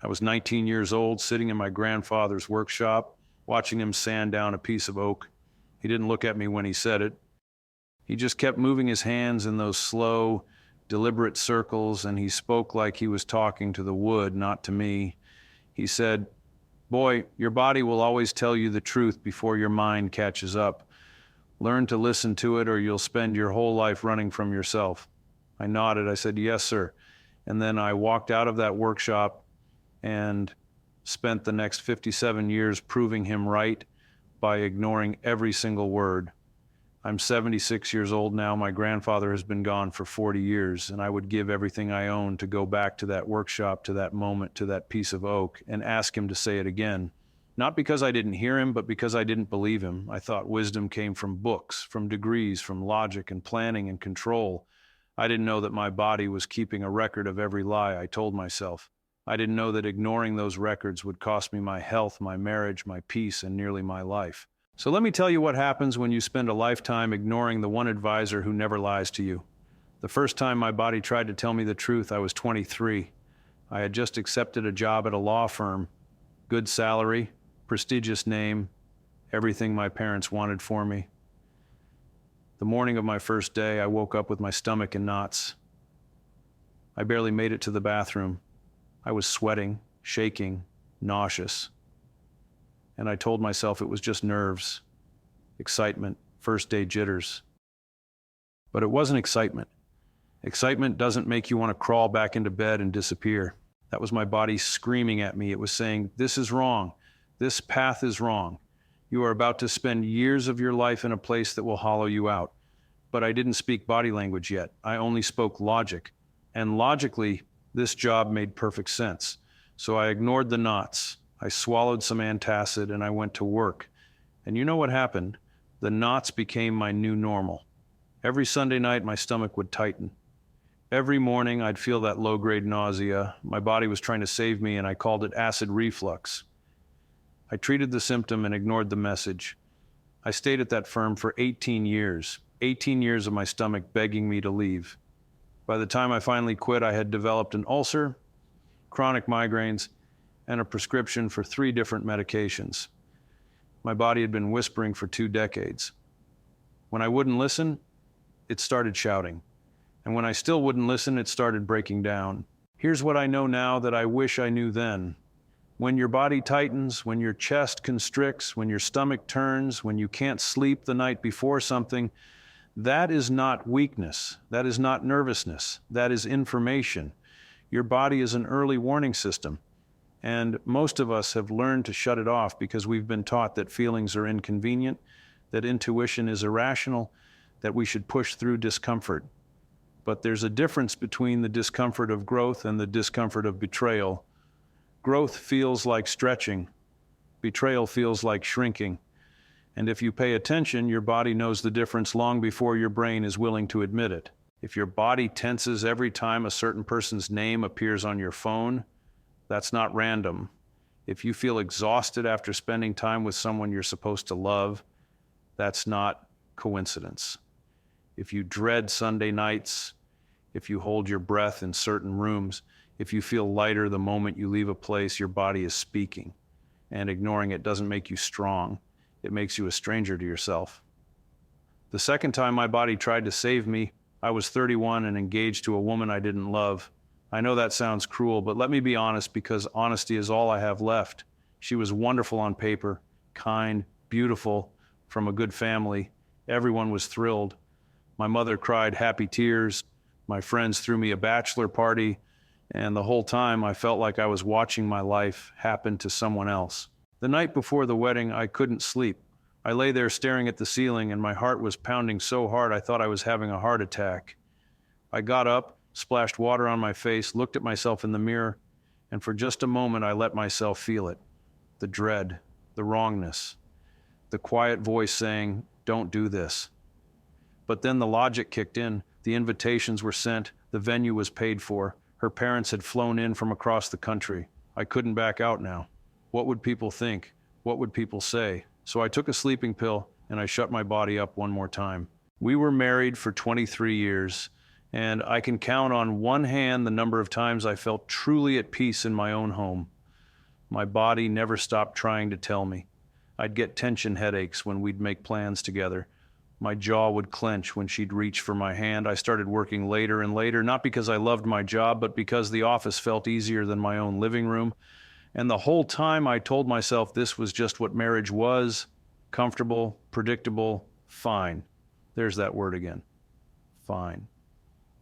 I was 19 years old, sitting in my grandfather's workshop, watching him sand down a piece of oak. He didn't look at me when he said it. He just kept moving his hands in those slow, deliberate circles, and he spoke like he was talking to the wood, not to me. He said, "Boy, your body will always tell you the truth before your mind catches up. Learn to listen to it, or you'll spend your whole life running from yourself." I nodded. I said, "Yes, sir." And then I walked out of that workshop and spent the next 57 years proving him right by ignoring every single word. I'm 76 years old now. My grandfather has been gone for 40 years, and I would give everything I own to go back to that workshop, to that moment, to that piece of oak, and ask him to say it again. Not because I didn't hear him, but because I didn't believe him. I thought wisdom came from books, from degrees, from logic and planning and control. I didn't know that my body was keeping a record of every lie I told myself. I didn't know that ignoring those records would cost me my health, my marriage, my peace, and nearly my life. So let me tell you what happens when you spend a lifetime ignoring the one advisor who never lies to you. The first time my body tried to tell me the truth, I was 23. I had just accepted a job at a law firm. Good salary, prestigious name, everything my parents wanted for me. The morning of my first day, I woke up with my stomach in knots. I barely made it to the bathroom. I was sweating, shaking, nauseous. And I told myself it was just nerves, excitement, first day jitters. But it wasn't excitement. Excitement doesn't make you want to crawl back into bed and disappear. That was my body screaming at me. It was saying, "This is wrong. This path is wrong. You are about to spend years of your life in a place that will hollow you out." But I didn't speak body language yet. I only spoke logic. And logically, this job made perfect sense. So I ignored the knots. I swallowed some antacid and I went to work. And you know what happened? The knots became my new normal. Every Sunday night, my stomach would tighten. Every morning, I'd feel that low-grade nausea. My body was trying to save me, and I called it acid reflux. I treated the symptom and ignored the message. I stayed at that firm for 18 years. 18 years of my stomach begging me to leave. By the time I finally quit, I had developed an ulcer, chronic migraines, and a prescription for 3 different medications. My body had been whispering for 2 decades. When I wouldn't listen, it started shouting. And when I still wouldn't listen, it started breaking down. Here's what I know now that I wish I knew then. When your body tightens, when your chest constricts, when your stomach turns, when you can't sleep the night before something, that is not weakness. That is not nervousness. That is information. Your body is an early warning system. And most of us have learned to shut it off because we've been taught that feelings are inconvenient, that intuition is irrational, that we should push through discomfort. But there's a difference between the discomfort of growth and the discomfort of betrayal. Growth feels like stretching. Betrayal feels like shrinking. And if you pay attention, your body knows the difference long before your brain is willing to admit it. If your body tenses every time a certain person's name appears on your phone, that's not random. If you feel exhausted after spending time with someone you're supposed to love, that's not coincidence. If you dread Sunday nights, if you hold your breath in certain rooms, if you feel lighter the moment you leave a place, your body is speaking. And ignoring it doesn't make you strong. It makes you a stranger to yourself. The second time my body tried to save me, I was 31 and engaged to a woman I didn't love. I know that sounds cruel, but let me be honest because honesty is all I have left. She was wonderful on paper, kind, beautiful, from a good family. Everyone was thrilled. My mother cried happy tears. My friends threw me a bachelor party. And the whole time I felt like I was watching my life happen to someone else. The night before the wedding, I couldn't sleep. I lay there staring at the ceiling and my heart was pounding so hard I thought I was having a heart attack. I got up, splashed water on my face, looked at myself in the mirror, and for just a moment I let myself feel it. The dread, the wrongness, the quiet voice saying, "Don't do this." But then the logic kicked in. The invitations were sent, the venue was paid for. Her parents had flown in from across the country. I couldn't back out now. What would people think? What would people say? So I took a sleeping pill and I shut my body up one more time. We were married for 23 years, And I can count on one hand the number of times I felt truly at peace in my own home. My body never stopped trying to tell me. I'd get tension headaches when we'd make plans together. My jaw would clench when she'd reach for my hand. I started working later and later, not because I loved my job, but because the office felt easier than my own living room. And the whole time I told myself this was just what marriage was: comfortable, predictable, fine. There's that word again. Fine.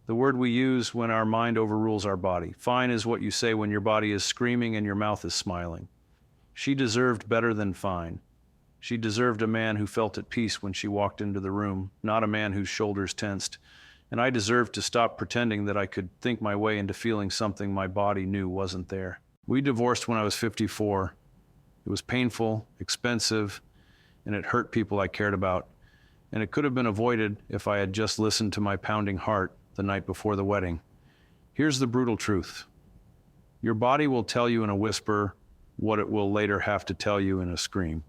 The word we use when our mind overrules our body. Fine is what you say when your body is screaming and your mouth is smiling. She deserved better than fine. She deserved a man who felt at peace when she walked into the room, not a man whose shoulders tensed. And I deserved to stop pretending that I could think my way into feeling something my body knew wasn't there. We divorced when I was 54. It was painful, expensive, and it hurt people I cared about. And it could have been avoided if I had just listened to my pounding heart the night before the wedding. Here's the brutal truth. Your body will tell you in a whisper what it will later have to tell you in a scream.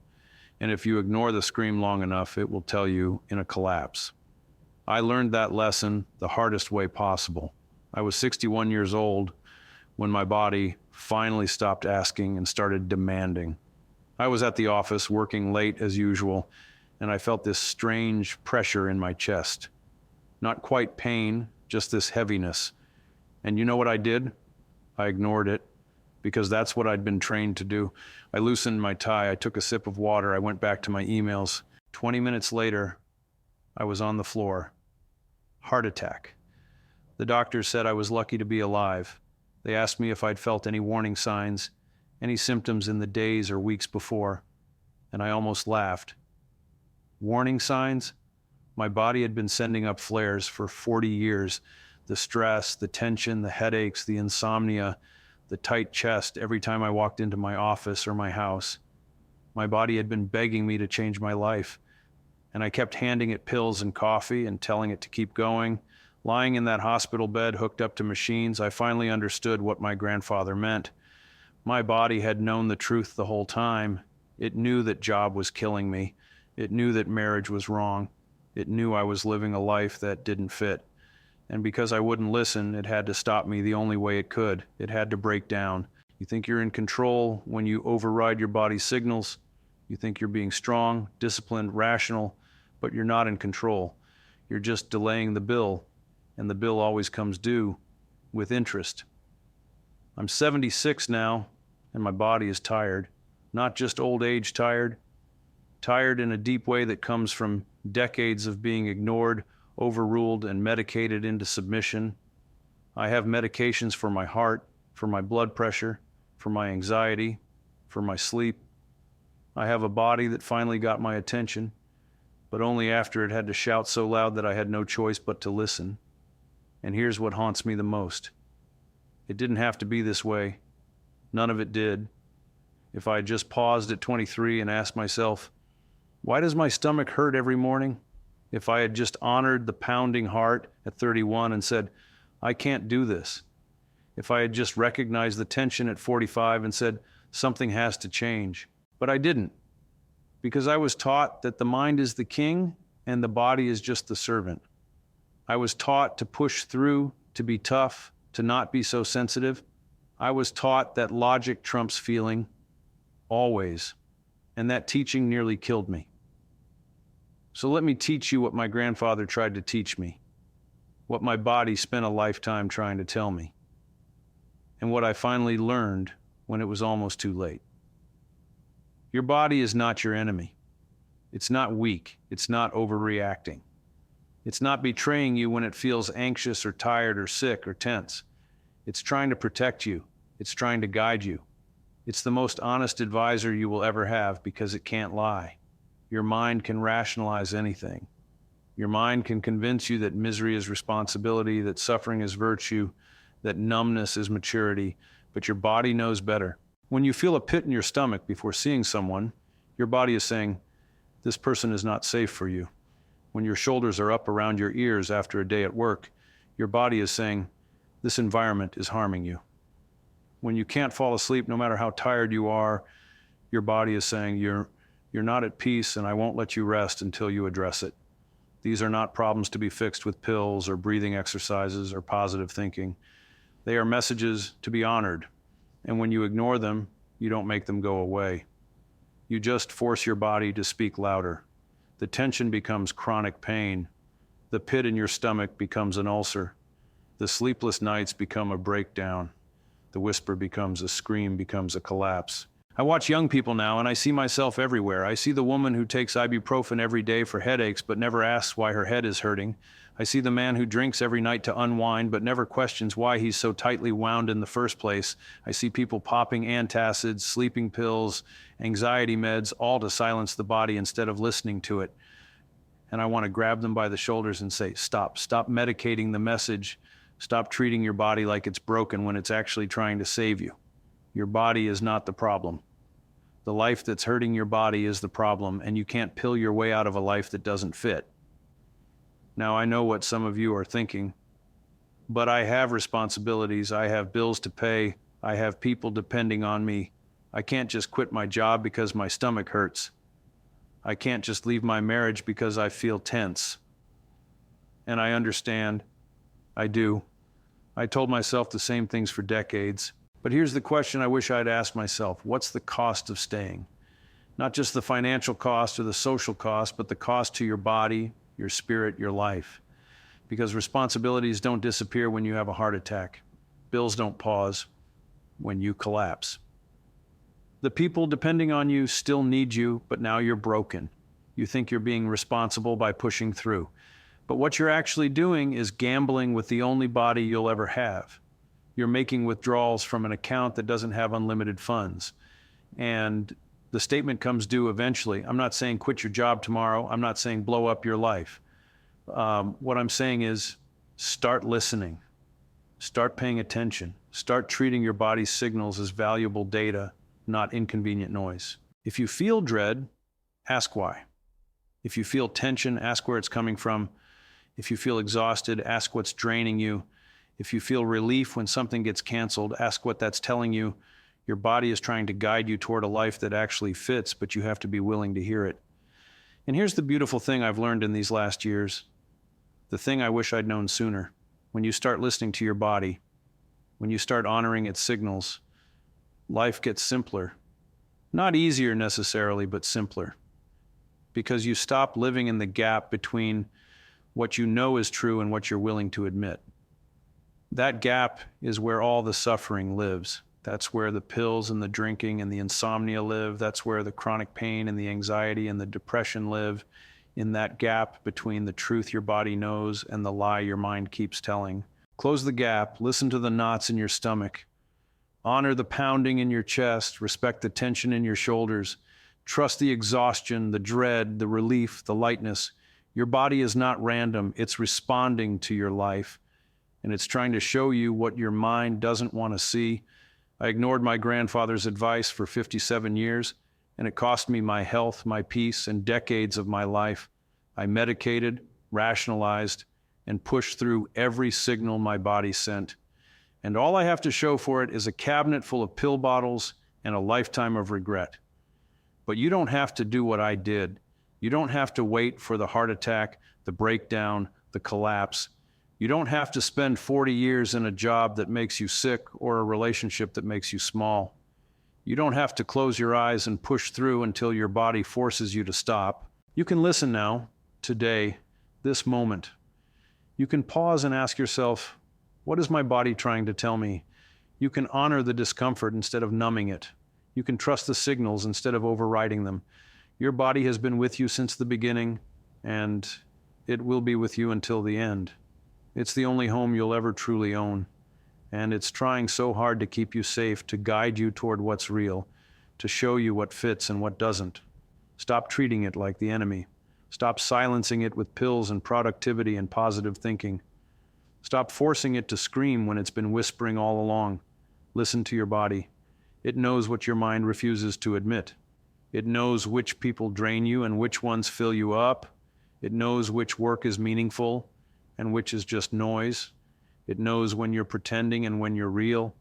And if you ignore the scream long enough, it will tell you in a collapse. I learned that lesson the hardest way possible. I was 61 years old when my body finally stopped asking and started demanding. I was at the office working late as usual, and I felt this strange pressure in my chest. Not quite pain, just this heaviness. And you know what I did? I ignored it, because that's what I'd been trained to do. I loosened my tie, I took a sip of water, I went back to my emails. 20 minutes later, I was on the floor. Heart attack. The doctors said I was lucky to be alive. They asked me if I'd felt any warning signs, any symptoms in the days or weeks before, and I almost laughed. Warning signs? My body had been sending up flares for 40 years. The stress, the tension, the headaches, the insomnia, the tight chest every time I walked into my office or my house. My body had been begging me to change my life, and I kept handing it pills and coffee and telling it to keep going. Lying in that hospital bed hooked up to machines, I finally understood what my grandfather meant. My body had known the truth the whole time. It knew that job was killing me. It knew that marriage was wrong. It knew I was living a life that didn't fit. And because I wouldn't listen, it had to stop me the only way it could. It had to break down. You think you're in control when you override your body's signals. You think you're being strong, disciplined, rational, but you're not in control. You're just delaying the bill, and the bill always comes due with interest. I'm 76 now, and my body is tired. Not just old age tired. Tired in a deep way that comes from decades of being ignored, overruled, and medicated into submission. I have medications for my heart, for my blood pressure, for my anxiety, for my sleep. I have a body that finally got my attention, but only after it had to shout so loud that I had no choice but to listen. And here's what haunts me the most. It didn't have to be this way. None of it did. If I had just paused at 23 and asked myself, why does my stomach hurt every morning? If I had just honored the pounding heart at 31 and said, I can't do this. If I had just recognized the tension at 45 and said, something has to change. But I didn't, because I was taught that the mind is the king and the body is just the servant. I was taught to push through, to be tough, to not be so sensitive. I was taught that logic trumps feeling, always, and that teaching nearly killed me. So let me teach you what my grandfather tried to teach me, what my body spent a lifetime trying to tell me, and what I finally learned when it was almost too late. Your body is not your enemy. It's not weak. It's not overreacting. It's not betraying you when it feels anxious or tired or sick or tense. It's trying to protect you. It's trying to guide you. It's the most honest advisor you will ever have because it can't lie. Your mind can rationalize anything. Your mind can convince you that misery is responsibility, that suffering is virtue, that numbness is maturity, but your body knows better. When you feel a pit in your stomach before seeing someone, your body is saying, this person is not safe for you. When your shoulders are up around your ears after a day at work, your body is saying, this environment is harming you. When you can't fall asleep no matter how tired you are, your body is saying, you're not at peace and I won't let you rest until you address it. These are not problems to be fixed with pills or breathing exercises or positive thinking. They are messages to be honored, and when you ignore them, you don't make them go away. You just force your body to speak louder. The tension becomes chronic pain. The pit in your stomach becomes an ulcer. The sleepless nights become a breakdown. The whisper becomes a scream, becomes a collapse. I watch young people now and I see myself everywhere. I see the woman who takes ibuprofen every day for headaches but never asks why her head is hurting. I see the man who drinks every night to unwind but never questions why he's so tightly wound in the first place. I see people popping antacids, sleeping pills, anxiety meds, all to silence the body instead of listening to it. And I want to grab them by the shoulders and say, stop medicating the message. Stop treating your body like it's broken when it's actually trying to save you. Your body is not the problem. The life that's hurting your body is the problem, and you can't pill your way out of a life that doesn't fit. Now, I know what some of you are thinking, but I have responsibilities. I have bills to pay. I have people depending on me. I can't just quit my job because my stomach hurts. I can't just leave my marriage because I feel tense. And I understand. I do. I told myself the same things for decades. But here's the question I wish I'd asked myself. What's the cost of staying? Not just the financial cost or the social cost, but the cost to your body, your spirit, your life. Because responsibilities don't disappear when you have a heart attack. Bills don't pause when you collapse. The people depending on you still need you, but now you're broken. You think you're being responsible by pushing through. But what you're actually doing is gambling with the only body you'll ever have. You're making withdrawals from an account that doesn't have unlimited funds. And the statement comes due eventually. I'm not saying quit your job tomorrow. I'm not saying blow up your life. What I'm saying is start listening. Start paying attention. Start treating your body's signals as valuable data, not inconvenient noise. If you feel dread, ask why. If you feel tension, ask where it's coming from. If you feel exhausted, ask what's draining you. If you feel relief when something gets canceled, ask what that's telling you. Your body is trying to guide you toward a life that actually fits, but you have to be willing to hear it. And here's the beautiful thing I've learned in these last years. The thing I wish I'd known sooner. When you start listening to your body, when you start honoring its signals, life gets simpler. Not easier necessarily, but simpler. Because you stop living in the gap between what you know is true and what you're willing to admit. That gap is where all the suffering lives. That's where the pills and the drinking and the insomnia live. That's where the chronic pain and the anxiety and the depression live, in that gap between the truth your body knows and the lie your mind keeps telling. Close the gap, listen to the knots in your stomach. Honor the pounding in your chest, respect the tension in your shoulders. Trust the exhaustion, the dread, the relief, the lightness. Your body is not random, it's responding to your life. And it's trying to show you what your mind doesn't want to see. I ignored my grandfather's advice for 57 years, and it cost me my health, my peace, and decades of my life. I medicated, rationalized, and pushed through every signal my body sent. And all I have to show for it is a cabinet full of pill bottles and a lifetime of regret. But you don't have to do what I did. You don't have to wait for the heart attack, the breakdown, the collapse. You don't have to spend 40 years in a job that makes you sick or a relationship that makes you small. You don't have to close your eyes and push through until your body forces you to stop. You can listen now, today, this moment. You can pause and ask yourself, what is my body trying to tell me? You can honor the discomfort instead of numbing it. You can trust the signals instead of overriding them. Your body has been with you since the beginning, and it will be with you until the end. It's the only home you'll ever truly own, and it's trying so hard to keep you safe, to guide you toward what's real, to show you what fits and what doesn't. Stop treating it like the enemy. Stop silencing it with pills and productivity and positive thinking. Stop forcing it to scream when it's been whispering all along. Listen to your body. It knows what your mind refuses to admit. It knows which people drain you and which ones fill you up. It knows which work is meaningful and which is just noise. It knows when you're pretending and when you're real.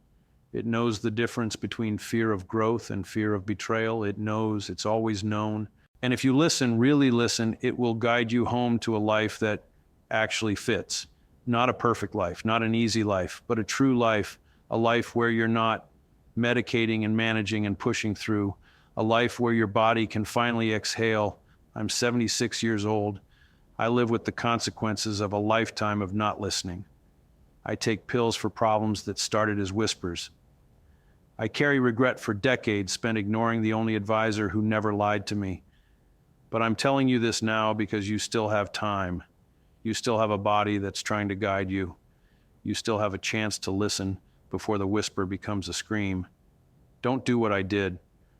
It knows the difference between fear of growth and fear of betrayal. It knows, it's always known. And if you listen, really listen, it will guide you home to a life that actually fits. Not a perfect life, not an easy life, but a true life, a life where you're not medicating and managing and pushing through, a life where your body can finally exhale. I'm 76 years old. I live with the consequences of a lifetime of not listening. I take pills for problems that started as whispers. I carry regret for decades spent ignoring the only advisor who never lied to me. But I'm telling you this now because you still have time. You still have a body that's trying to guide you. You still have a chance to listen before the whisper becomes a scream. Don't do what I did.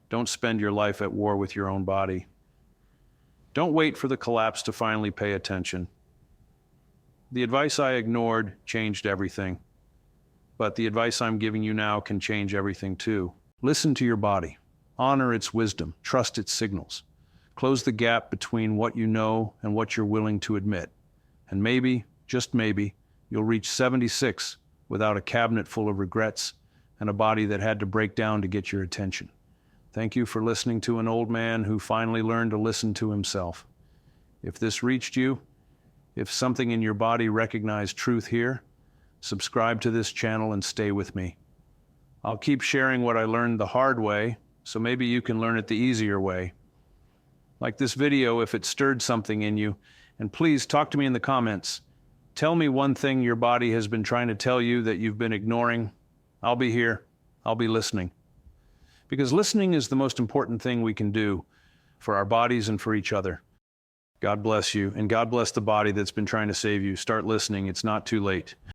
Don't spend your life at war with your own body. Don't wait for the collapse to finally pay attention. The advice I ignored changed everything. But the advice I'm giving you now can change everything too. Listen to your body. Honor its wisdom. Trust its signals. Close the gap between what you know and what you're willing to admit. And maybe, just maybe, you'll reach 76 without a cabinet full of regrets and a body that had to break down to get your attention. Thank you for listening to an old man who finally learned to listen to himself. If this reached you, if something in your body recognized truth here, subscribe to this channel and stay with me. I'll keep sharing what I learned the hard way, so maybe you can learn it the easier way. Like this video if it stirred something in you, and please talk to me in the comments. Tell me one thing your body has been trying to tell you that you've been ignoring. I'll be here. I'll be listening. Because listening is the most important thing we can do for our bodies and for each other. God bless you, and God bless the body that's been trying to save you. Start listening. It's not too late.